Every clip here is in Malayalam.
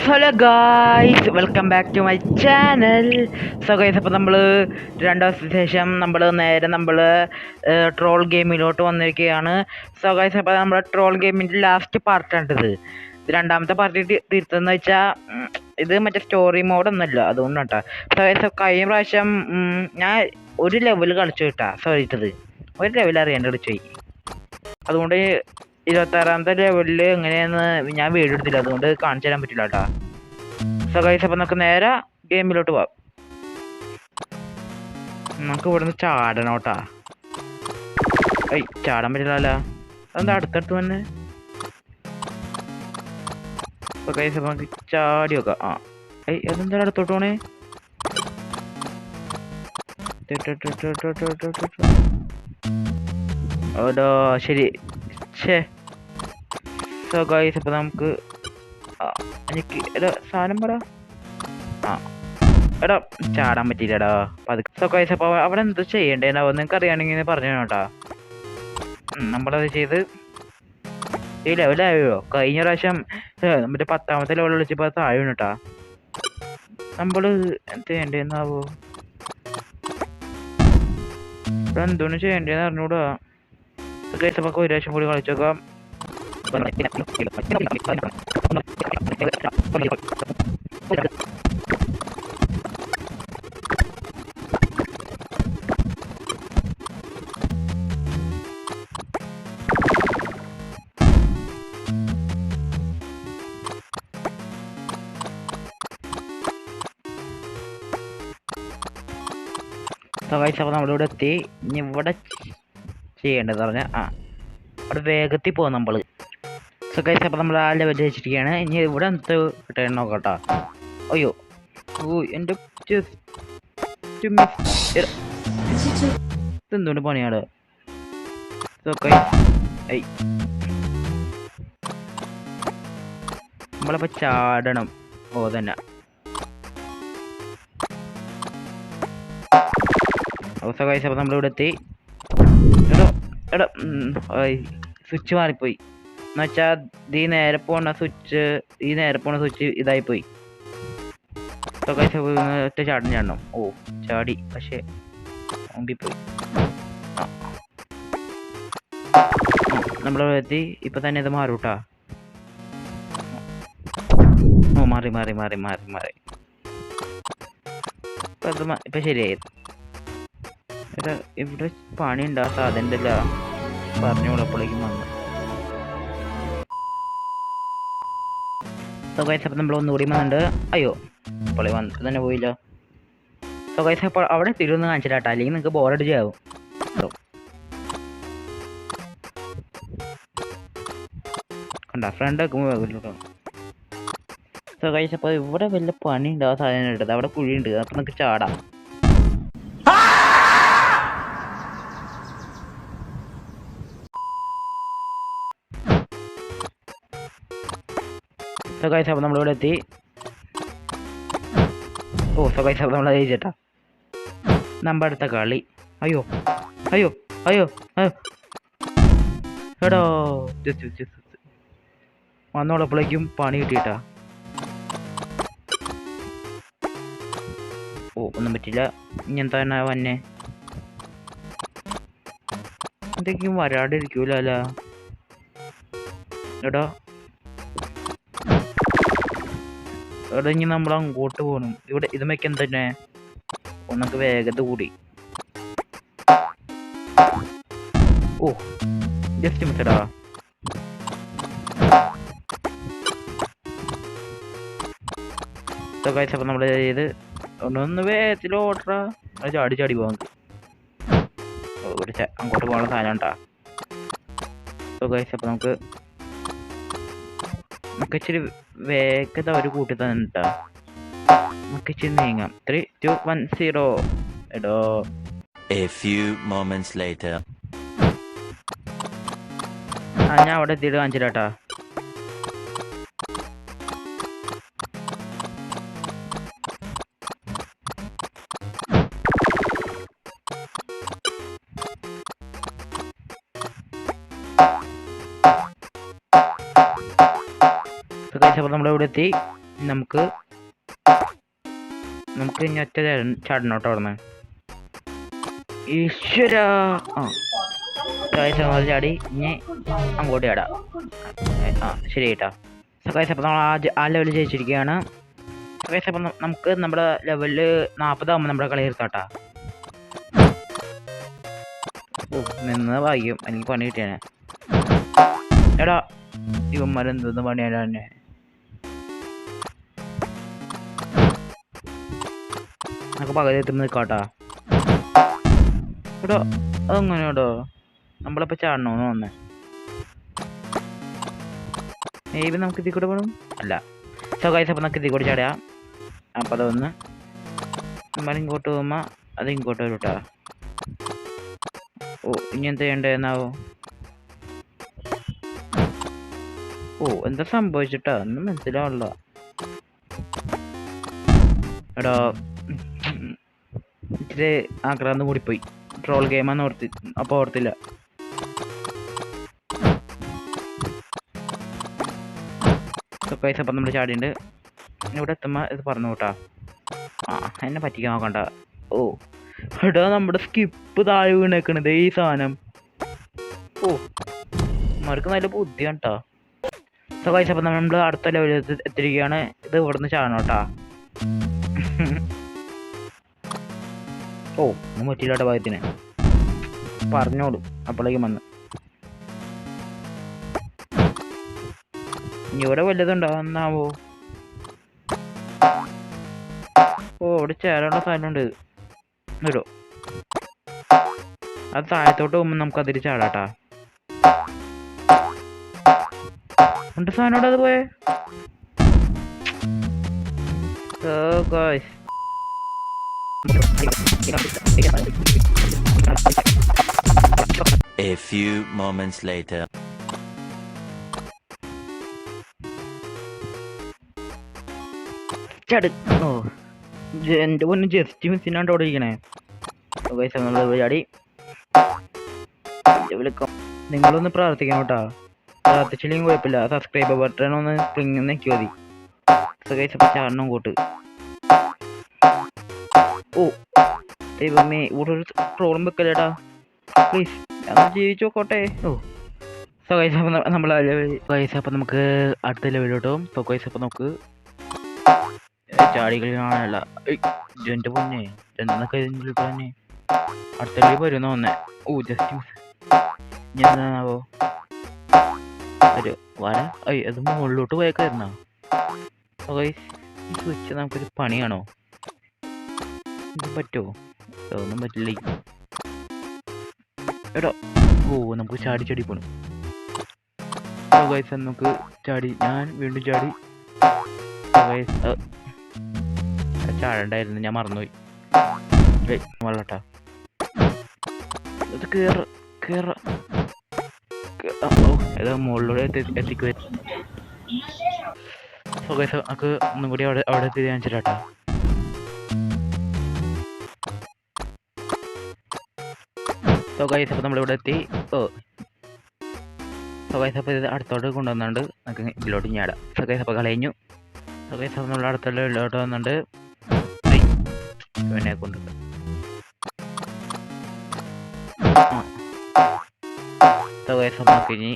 Hello guys, welcome back to my channel. So guys, അപ്പോൾ നമ്മൾ 2 ദിവസത്തിന് ശേഷം നമ്മൾ ട്രോൾ ഗെയിമിലോട്ട് വന്നിരിക്കുകയാണ്. സോ ഗൈസ്, അപ്പോൾ നമ്മുടെ ട്രോൾ ഗെയിമിൻ്റെ ലാസ്റ്റ് പാർട്ടാണിത്. രണ്ടാമത്തെ പാർട്ടി തീർത്തതെന്ന് വെച്ചാൽ ഇത് മറ്റേ സ്റ്റോറി മോഡൊന്നുമല്ല, അതുകൊണ്ടാണ് കേട്ടോ. സോ ഗൈസ്, കഴിഞ്ഞ പ്രാവശ്യം ഞാൻ ഒരു ലെവൽ കളിച്ചു കിട്ടാ. സോറിട്ടത് ഒരു ലെവൽ അറിയാണ്ട് കളിച്ചു പോയി. അതുകൊണ്ട് 26ാമത്തെ ലെവലിൽ എങ്ങനെയാന്ന് ഞാൻ വീഡിയോ എടുത്തില്ല, അതുകൊണ്ട് കാണിച്ചു തരാൻ പറ്റില്ല കേട്ടോ. സോ ഗൈസ്, അപ്പം നമുക്ക് നേരെ ഗെയിമിലോട്ട് പോവാം. നമുക്ക് ഇവിടുന്ന് ചാടണം കേട്ടാ. ചാടാൻ പറ്റില്ലല്ലോ, അതെന്താ അടുത്തടുത്ത് തന്നെ. സോ ഗൈസ്, അപ്പം നമുക്ക് ചാടി നോക്കാം. അതെന്താ അടുത്തോട്ട് പോണേ? ഓടോ ശരി. സോ ഗൈസ്, അപ്പോൾ നമുക്ക് എനിക്ക് സാധനം പറ. എടാ ചാടാൻ പറ്റിയില്ലടാ. സോ ഗൈസ്, അപ്പോൾ അവിടെ എന്ത് ചെയ്യണ്ടേന്നാവോ നിങ്ങൾക്ക് അറിയാണെങ്കിൽ പറഞ്ഞു കേട്ടാ. നമ്മളത് ചെയ്ത് ഈ ലെവലായോ? കഴിഞ്ഞ പ്രാവശ്യം മറ്റേ 10ാമത്തെ ലെവൽ വിളിച്ചപ്പോൾ അത് താഴെ കേട്ടാ. നമ്മൾ എന്ത് ചെയ്യണ്ടേന്നാവോ? ഇവിടെ എന്തോന്ന് ചെയ്യണ്ടേന്ന് അറിഞ്ഞൂടാ. ഗൈസ്, അപ്പോൾ ഒരു പ്രാവശ്യം കൂടി കളിച്ചു നോക്കാം. അപ്പോൾ നമ്മളിവിടെ എത്തി. ഇനി ഇവിടെ ചെയ്യേണ്ടത് പറഞ്ഞാൽ അവിടെ വേഗത്തിൽ പോകും നമ്മൾ. സോ ഗൈസ്, അപ്പോൾ നമ്മൾ ആ ലെവൽ വെച്ചിരിക്കുകയാണ്. ഇനി ഇവിടെ എന്ത് കിട്ടണം നോക്കട്ടോ. അയ്യോ എൻ്റെ ഇതെന്തുകൊണ്ട് പണിയാണ്. സോ ഗൈസ്, നമ്മളിപ്പോൾ ചാടണം. തന്നെ സോ ഗൈസ്, അപ്പോൾ നമ്മളിവിടെ എത്തി. സ്വിച്ച് മാറിപ്പോയി എന്നുവെച്ചാൽ ഈ നേരെ പോണ സ്വിച്ച് ഇതായിപ്പോയി. സോ ഗൈസ്, ഒറ്റ ചാടണം. ചാടി, പക്ഷേ ഓമ്പിപ്പോയി. നമ്മളിവിടെ എത്തി. ഇപ്പം തന്നെ ഇത് മാറൂട്ടാ. മാറി ഇപ്പം ശരിയായി. ഇവിടെ പണി ഉണ്ടാകാത്ത അതിൻ്റെ പറഞ്ഞോളപ്പോഴേക്കും വന്നു. സോ ഗൈസ്, അപ്പം നമ്മൾ ഒന്നുകൂടി വന്നിട്ടുണ്ട്. അയ്യോ ഇപ്പോൾ വന്നിട്ട് തന്നെ പോയില്ല. സോ ഗൈസ്, അപ്പോൾ അവിടെ തിരുവൊന്ന് കാണിച്ചിട്ടാ, അല്ലെങ്കിൽ നിങ്ങൾക്ക് ബോറടിച്ചാവും. കണ്ട ഫ്രണ്ടൊക്കെ പോകില്ലോട്ടോ. സോ ഗൈസ്, അപ്പോൾ ഇവിടെ വല്ല പണി ഉണ്ടാകാൻ സാധനം ഇട്ടത്. അവിടെ കുഴിയുണ്ട്, അപ്പം നിങ്ങൾക്ക് ചാടാം. സോ ഗൈസ്, അപ്പോൾ നമ്മളിവിടെ എത്തി. സോ ഗൈസ്, അപ്പോൾ നമ്മൾ ജയിച്ചേട്ടാ. നമ്മുടെ അടുത്ത കളി. അയ്യോ എടോ വന്നോളപ്പോഴേക്കും പണി കിട്ടിയിട്ടാ. ഒന്നും പറ്റില്ല. ഇനി എന്താ വന്നെ? എന്തെങ്കിലും വരാണ്ടിരിക്കൂല. എടാ ഇനി നമ്മൾ അങ്ങോട്ട് പോകണം. ഇവിടെ ഇത് വെക്കാൻ തന്നെ ഒന്നൊക്കെ വേഗത കൂടി. ജസ്റ്റ് മിസ്സടാ. അപ്പം നമ്മൾ ചെയ്ത് ഒന്ന് വേഗത്തിൽ ഓട്ടറാ. ചാടി പോകാൻ അങ്ങോട്ട് പോകാനുള്ള സാധനം ഉണ്ടാ. സോ ഗൈസ്, അപ്പം നമുക്ക് ഇച്ചിരി വേഗത ഒരു കൂട്ടി തന്നെ കേട്ടോ. നമുക്ക് ഇച്ചിരി നീങ്ങാം. 3, 2, 1, 0. എടോ ഞാൻ അവിടെ എത്തിയിട്ട് കാണിച്ചിട്ടാ. അപ്പോൾ നമ്മളിവിടെ എത്തി. നമുക്ക് ഇനി ഒറ്റ ചാടണോട്ടോ അവിടുന്ന്. ഈശ്വര ചാടി ഇനി അങ്ങോട്ട് ചാടാം. ശരി കേട്ടോ. ഗൈസ് അപ്പോൾ നമ്മൾ ആ ലെവൽ ജയിച്ചിരിക്കുകയാണ്. ഗൈസ് അപ്പം നമുക്ക് നമ്മുടെ ലെവലിൽ 40 ആകുമ്പോൾ നമ്മുടെ കളി തീർക്കാട്ടാ. നിന്ന് ഭാഗ്യം, എനിക്ക് പണി കിട്ടിയാണ്. എടാ ഇവന്മാരെന്തെന്ന് പണിയാടാ തന്നെ. നമുക്ക് പകുതി എത്തുമ്പോൾ നിൽക്കാട്ടാ. എടോ അതെങ്ങനെയാടോ നമ്മളിപ്പോൾ ചാടണമെന്ന് വന്നേ. മേബി നമുക്ക് ഇതിൽ കൂടെ പോകണം. അല്ല സോ ഗൈസ് അപ്പോൾ നമുക്ക് ഇതിൽ കൂടെ ചാടാം. അപ്പോൾ അതൊന്ന് നമ്മൾ ഇങ്ങോട്ട് പോകുമ്പോൾ അത് ഇങ്ങോട്ട് വരും കേട്ടോ. ഇനി എന്താ ചെയ്യണ്ടേന്നാവോ? എന്താ സംഭവിച്ചിട്ടാ ഒന്നും മനസ്സിലാവണല്ലോ. എടാ ഇച്ചിരി ആക്രാന്തം കൂടിപ്പോയി. ട്രോൾ ഗെയിമാന്ന് അപ്പോൾ ഓർത്തില്ല. ഗൈസ് അപ്പം നമ്മൾ ചാടിയുണ്ട്. ഇവിടെ എത്തുമ്പോൾ ഇത് പറഞ്ഞു കൂട്ടാ. എന്നെ പറ്റിക്കാൻ നോക്കണ്ട. എടാ നമ്മുടെ സ്കിപ്പ് താഴെ വീണേക്കണത് ഈ സാധനം. അവർക്ക് നല്ല ബുദ്ധിയാണ് കേട്ടോ. സോ ഗൈസ് അപ്പം നമ്മൾ അടുത്ത ലെവലിൽ എത്തിയിരിക്കുകയാണ്. ഇത് ഇവിടെ നിന്ന് ചാടണം കേട്ടാ. ഒന്നും പറ്റിയില്ലാട്ട ഭാഗത്തിന് പറഞ്ഞോളൂ. അപ്പോഴേക്കും വന്ന് ഇവിടെ വല്ലതുണ്ടോ എന്നാവോ? ഇവിടെ ചേരാനുള്ള സ്ഥലമുണ്ട്. വരോ അത് താഴത്തോട്ട് പോകുമ്പോൾ നമുക്ക് അതിൽ ചാടാട്ടാ. ഉണ്ട് സാധനോട് അത് പോയേ. A few moments later. എന്റെ പൊന്നും ജസ്റ്റ് മിസ്സിനാണ്ട് അവിടെ ഇരിക്കണേ. ചാടി വിളിക്കാം. നിങ്ങളൊന്ന് പ്രാർത്ഥിക്കണം കേട്ടോ. പ്രാർത്ഥിച്ചില്ലെങ്കിൽ കുഴപ്പമില്ല. സബ്സ്ക്രൈബ് ബട്ടൺ ഒന്ന് ക്ലിങ് നെക്കി മതി. അപ്പം ചാടണം കൂട്ട്. ദൈവമേ ഇവിടെ ഒരു ട്രോളും വെക്കല്ലേട്ടാ പ്ലീസ്. ഞാൻ ജീവിച്ചു നോക്കോട്ടെ. സോ ഗൈസ് അപ്പം നമ്മൾ ഗൈസ് അപ്പം നമുക്ക് അടുത്ത ലെവലിലോട്ടും. സോ ഗൈസ് അപ്പം നമുക്ക് ചാടികളി കാണാനല്ല. എൻ്റെ പൊന്നെ എന്തൊക്കെ തന്നെ അടുത്ത കളി വരുന്ന വന്നേ. ജസ്റ്റ് എന്താവോ ഒരു വര. അത് മുകളിലോട്ട് പോയേക്കായിരുന്നോ? ഗൈസ് ഈ സ്വിച്ച് നമുക്കൊരു പണിയാണോ? ഇത് പറ്റുമോ? അതൊന്നും പറ്റില്ല. എടോ നമുക്ക് ചാടി പോണം. ഗൈസ് നമുക്ക് ചാടി. ഞാൻ വീണ്ടും ചാടി. ചാടണ്ടായിരുന്നു, ഞാൻ മറന്നുപോയി. വെള്ളട്ടാ ഇത് കേറ ഏതാ മുകളിലൂടെ എത്തിക്കുക. നമുക്ക് ഒന്നും കൂടി അവിടെ എത്തി ഞാൻ ചേട്ടാ. ഗൈസ് അപ്പോൾ നമ്മളിവിടെ എത്തി. ഗൈസ് അപ്പോൾ ഇത് അടുത്തോട്ട് കൊണ്ടുവന്നുകൊണ്ട് നമുക്ക് ഇതിലോട്ട് ഞാടാം. ഗൈസ് അപ്പോൾ കളഞ്ഞു. ഗൈസ് അപ്പോൾ നമ്മൾ അടുത്തോട്ട് വന്നുകൊണ്ട് ഇവനെ കൊണ്ട് ഗൈസ് അപ്പോൾ നമുക്ക് ഇനി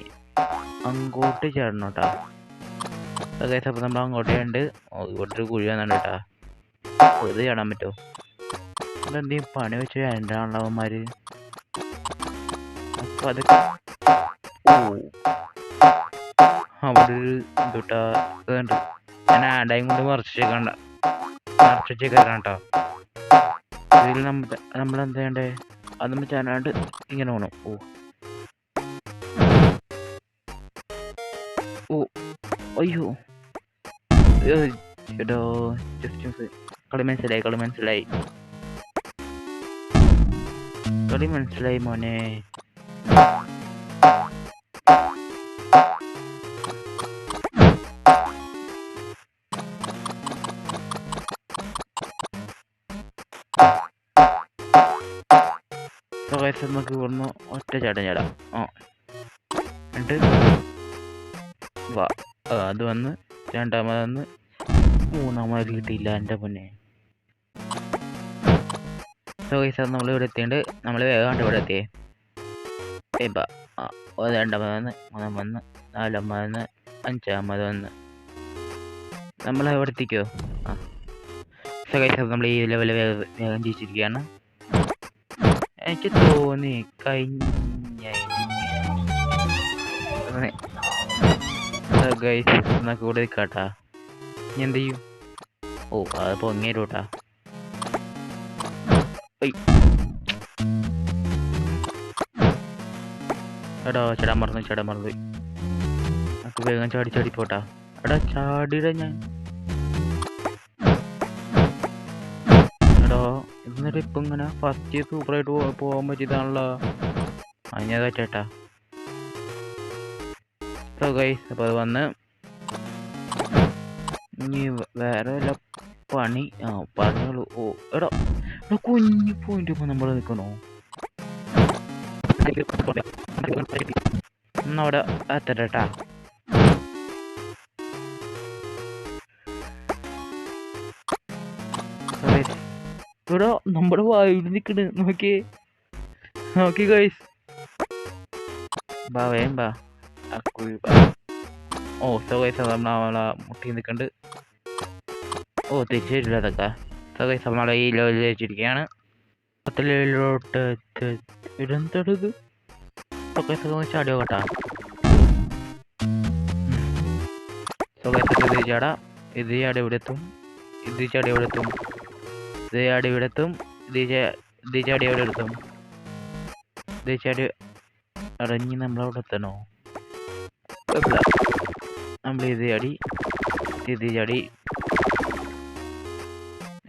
അങ്ങോട്ട് ചാടണം കേട്ടോ. ഗൈസ് അപ്പോൾ നമ്മൾ അങ്ങോട്ടേ ഉണ്ട്. ഇവിടൊരു കുഴി വന്നിട്ടുണ്ട് കേട്ടോ. ഇത് ചാടാൻ പറ്റുമോ? ഇതെന്തെങ്കിലും പണി വെച്ച് രണ്ടാണവന്മാര്. അപ്പോൾ അതൊക്കെ അവിടെ ഒരു ഇതുട്ടാ ഇതുണ്ട്. ഞാൻ ആടായും കൊണ്ട് മറച്ചേക്കണ്ട മറച്ചേക്കാരാണ് കേട്ടോ. ഇതിൽ നമ്മളെന്താ ചെയ്യണ്ടേ? അത് നമ്മൾ ചാനാണ്ട് ഇങ്ങനെ പോകണം. അയ്യോ എടോ ജസ്റ്റ് കളി മനസ്സിലായി മോനെ. നമുക്ക് ഇവിടുന്ന് ഒറ്റ ചാടാം. എന്നിട്ട് വാ. അത് വന്ന് രണ്ടാമത് വന്ന് മൂന്നാമത് കിട്ടിയില്ല എൻ്റെ പൊന്നെ. സോ ഗൈസ് അത് നമ്മൾ ഇവിടെ എത്തിയുണ്ട്. നമ്മൾ വേഗം ഇവിടെ എത്തിയേ. ഇപ്പം രണ്ടാമത് വന്ന്, മൂന്നാമത് വന്ന്, നാലാമത് വന്ന്, അഞ്ചാമത് വന്ന്. നമ്മൾ എവിടെ എത്തിക്കോ? ആ സോ ഗൈസ് അത് നമ്മൾ ഈ ലെവൽ വേഗം ജയിച്ചിരിക്കുകയാണ്. എനിക്ക് തോന്നി കഴിഞ്ഞ ഗൈസ് എന്നൊക്കെ കൂടെ നിൽക്കാട്ടാ. ഇനി എന്ത് ചെയ്യും? ഓ അത് പൊങ്ങിയരൂട്ടാ. എടാ ചടാൻ മറന്നു നമുക്ക് വേഗം ചാടി പോട്ടാ. എടാ ചാടിടാ ഞാൻ. എടാ എന്നിട്ട് ഇപ്പം ഇങ്ങനെ ഫസ്റ്റ് സൂപ്പറായിട്ട് പോകാൻ പറ്റിയതാണല്ലോ. ഞാൻ പറ്റേട്ടാ. സോ ഗൈസ് അപ്പോൾ അത് വന്ന് ഇനി വേറെ വല്ല പണി പറഞ്ഞോളൂ. ഓ എടാ കുഞ്ഞു പോയിന്റ് ഇപ്പോൾ നമ്മൾ നിൽക്കണോ? അവിടെ എത്തട്ടാ. ഇവിടെ നമ്മുടെ വായിൽ നിൽക്കണ്. നോക്കി ഗൈസ്. ബാ വേം ബാ. ഓ സോ ഗൈസ് നമ്മളെ മുട്ടി നിൽക്കണ്ട്. ഓ തിരിച്ചു വരില്ല അതൊക്കെ. സോ ഗൈസ് നമ്മളെ ഈ ലെവലിൽ വെച്ചിരിക്കുകയാണ്. 10 ലെവലിലോട്ട് ഇതെന്തത് ചാടിയോ കേട്ടാ. സോ ഗൈസ് ഇത് ചാടാ. ഇത് ചാടി ഇവിടെ എത്തും. ഇത് ചാടി ഇവിടെ എത്തും. ഇത് ചാടി ഇവിടെ എത്തും. ഇത് ചാടി എവിടെ എത്തും. ഇത് ചാടി അടഞ്ഞ് നമ്മളവിടെ എത്തണോ? നമ്മൾ ഇത് ചാടി.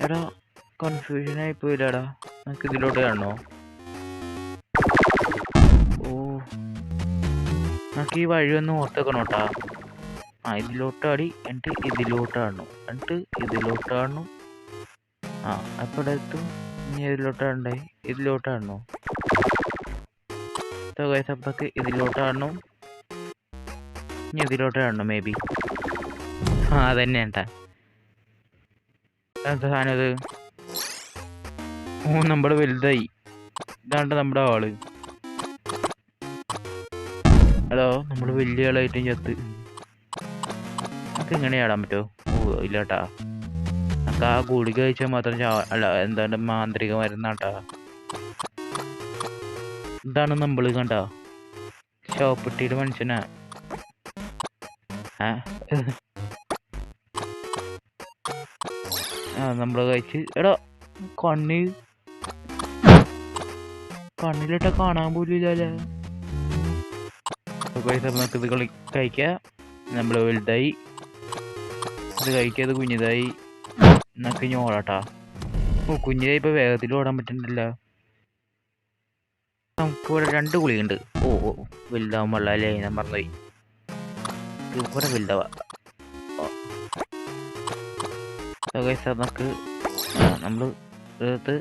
എടാ കൺഫ്യൂഷൻ ആയി പോയില്ലടാ. നമുക്ക് ഇതിലോട്ട് കാണണോ? ഓ നമുക്ക് ഈ വഴി ഒന്ന് ഓർത്തേക്കണോട്ടാ. ഇതിലോട്ട് ആടി എന്നിട്ട് ഇതിലോട്ട് കാണണം. അപ്പോൾ ഇവിടെ എത്തും. ഇനി ഇതിലോട്ട് കാണണ്ടേ? ഇതിലോട്ട് കാണണോ? അപ്പൊക്ക് ഇതിലോട്ട് കാണണം. ഇനി ഇതിലോട്ട് കാണണം മേ ബി. അതന്നെ ഏട്ടാ. എന്താ സാധനം ഇത്? നമ്മുടെ വലുതായി. ഇതാണ്ട് നമ്മുടെ ആള്. ഹലോ നമ്മള് വലിയ ആളായിട്ടും ചത്ത്. നമുക്ക് ഇങ്ങനെ ചാടാൻ പറ്റുമോ? ഓ ഇല്ലാട്ടാ. നമുക്ക് ആ ഗുളിക കഴിച്ചാൽ മാത്രം അല്ല എന്താണ് മാന്ത്രിക മരുന്നാട്ടാ. ഇതാണ് നമ്മള് കണ്ട ഷോപ്പിട്ടിയുടെ മനുഷ്യനാ. നമ്മള് കഴിച്ച്. എടാ കണ്ണിലിട്ട കാണാൻ പോലും ഇല്ലല്ലേ. നമുക്ക് ഇത് കഴിക്ക. നമ്മള് വലുതായി. ഇത് കഴിക്കാതെ കുഞ്ഞിതായി. എന്നൊക്കെ ഇനി ഓടാട്ടാ. ഓ കുഞ്ഞിതായി ഇപ്പൊ വേഗത്തിൽ ഓടാൻ പറ്റുന്നില്ല. നമുക്ക് ഇവിടെ 2 ഗുളിയുണ്ട്. ഓ വലുതാവാൻ പാടില്ല അല്ലേ? ഞാൻ മറന്നുപോയി. ഇവിടെ വലുതാവാ. നമുക്ക് നമ്മൾ എടുത്ത്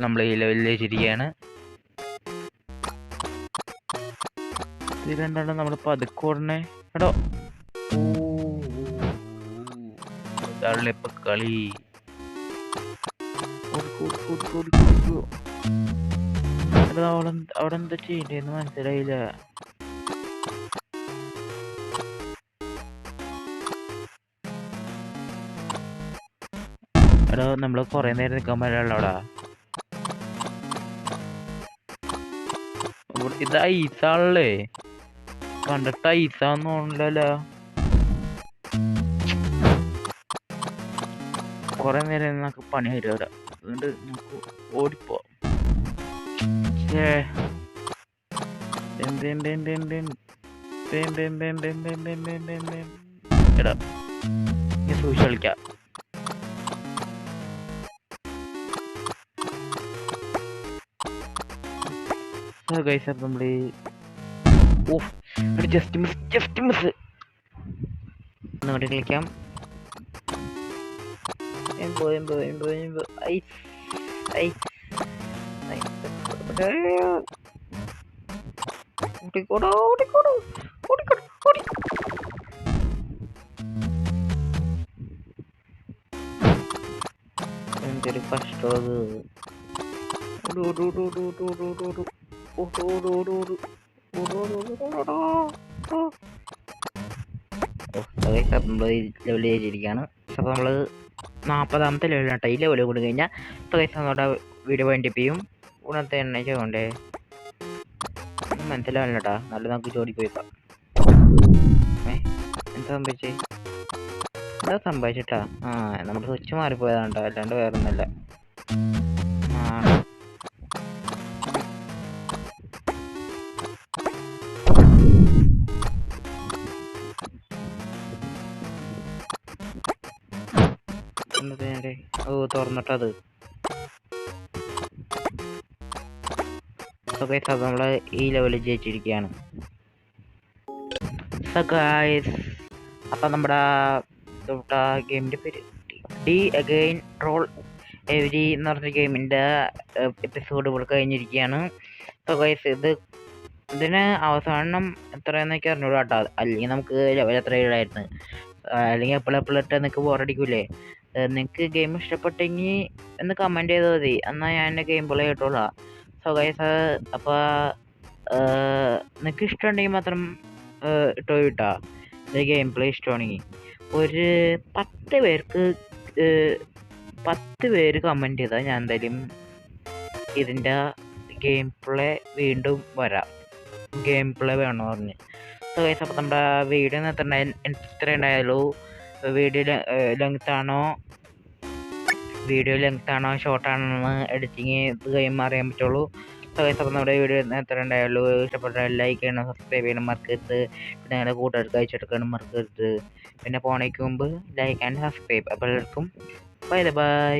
നമ്മൾ ഈ ലെവലിൽ വെച്ചിരിക്കുകയാണ്. ഇതെന്താണ് നമ്മൾ പതുക്കെ ഓടണേ? എടോ ഇപ്പൊ കളി. അവിടെ എന്താ ചെയ്യണ്ടേന്ന് മനസ്സിലായില്ല. എടാ നമ്മള് കൊറേ നേരം നിൽക്കാൻ പറ്റില്ല അവിടെ. ഇത് ഐസാണല്ലേ? കണ്ടിട്ട് ഐസാന്ന് തോന്നില്ലല്ലോ. കൊറേ നേരം നമുക്ക് പണി വരും അവിടെ. അതുകൊണ്ട് നമുക്ക് ഓടിപ്പോ. എടാ ഞാൻ സൂക്ഷിച്ച് കളിക്കാം. ഗൈസ് അപ്പം നമ്മൾ ജസ്റ്റ് മിസ് ഒന്നുകൂടി കളിക്കാം. ഓടിക്കോടോ ഒരു കഷ്ടമുള്ളത്. നമ്മള് ലെവൽ ചെയ്തിരിക്കുകയാണ്. അപ്പോൾ നമ്മൾ 40ാമത്തെ ലെവലിനാട്ടോ. ഈ ലെവൽ കൂടി കഴിഞ്ഞാൽ ഇപ്പോൾ കൈസ് നമ്മുടെ വീഡിയോ വൈൻഡപ്പ് ചെയ്യും. ഉണത്തെ എണ്ണ ചെയ്യണ്ടേ മനസ്സിലാവില്ലട്ടാ. നല്ല നമുക്ക് ജോലിക്ക് പോയിക്കാം. എന്താ സംഭവിച്ചേ? എന്താ സംഭവിച്ചിട്ടാ? നമ്മുടെ സ്വിച്ച് മാറിപ്പോയതാണ്ടോ, അല്ലാണ്ട് വേറെ ഒന്നല്ല. തുറന്നിട്ടത് നമ്മള് ഈ ലെവലിൽ ജയിച്ചിരിക്കുകയാണ്. അപ്പൊ നമ്മുടെ ഗെയിമിന്റെ പേര് ഡി അഗൈൻ ട്രോൾ എവരി എന്ന് പറഞ്ഞ ഗെയിമിന്റെ എപ്പിസോഡ് ഇവിടെ കഴിഞ്ഞിരിക്കുകയാണ്. സോ ഗൈസ് ഇതിന് അവസാനം എത്രയെന്നൊക്കെ അറിഞ്ഞൂടാ കേട്ടോ. അല്ലെങ്കിൽ നമുക്ക് ലെവൽ എത്ര ഇടായിരുന്നു, അല്ലെങ്കിൽ എപ്പോഴെപ്പോഴിട്ട് നിങ്ങൾക്ക് ബോറടിക്കൂലേ. നിങ്ങൾക്ക് ഗെയിം ഇഷ്ടപ്പെട്ടെങ്കിൽ ഒന്ന് കമൻറ്റ് ചെയ്താൽ മതി, എന്നാൽ ഞാൻ എൻ്റെ ഗെയിം പ്ലേ കേട്ടോളാം. സോ ഗൈസ് അപ്പോൾ നിങ്ങൾക്ക് ഇഷ്ടമുണ്ടെങ്കിൽ മാത്രം ഇട്ടോ കിട്ടാ. ഇത് ഗെയിം പ്ലേ ഇഷ്ടമാണെങ്കിൽ ഒരു 10 പേര് കമൻറ്റ് ചെയ്താൽ ഞാൻ എന്തായാലും ഇതിൻ്റെ ഗെയിം പ്ലേ വീണ്ടും വരാം. ഗെയിം പ്ലേ വേണമെന്ന് പറഞ്ഞ്. സോ ഗൈസ് അപ്പോൾ നമ്മുടെ വീഡിയോ എത്ര ഉണ്ടായാലോ, വീഡിയോ ലെങ്ത് ആണോ ഷോർട്ടാണോ എഡിറ്റിങ് ഇത് കഴിയുമ്പോൾ അറിയാൻ പറ്റുള്ളൂ. സോ ഗൈസ് അപ്പോൾ നമ്മുടെ വീഡിയോ എത്ര ഉണ്ടായാലോ ഇഷ്ടപ്പെട്ടാൽ ലൈക്ക് ചെയ്യണം, സബ്സ്ക്രൈബ് ചെയ്യണം മറക്കരുത്. പിന്നെ നിങ്ങളുടെ കൂട്ടുകാർക്ക് അയച്ചെടുക്കണം മറക്കരുത്. പിന്നെ പോണേക്ക് മുമ്പ് ലൈക്ക് ആൻഡ് സബ്സ്ക്രൈബ്. അപ്പോൾ എല്ലാവർക്കും ബൈ.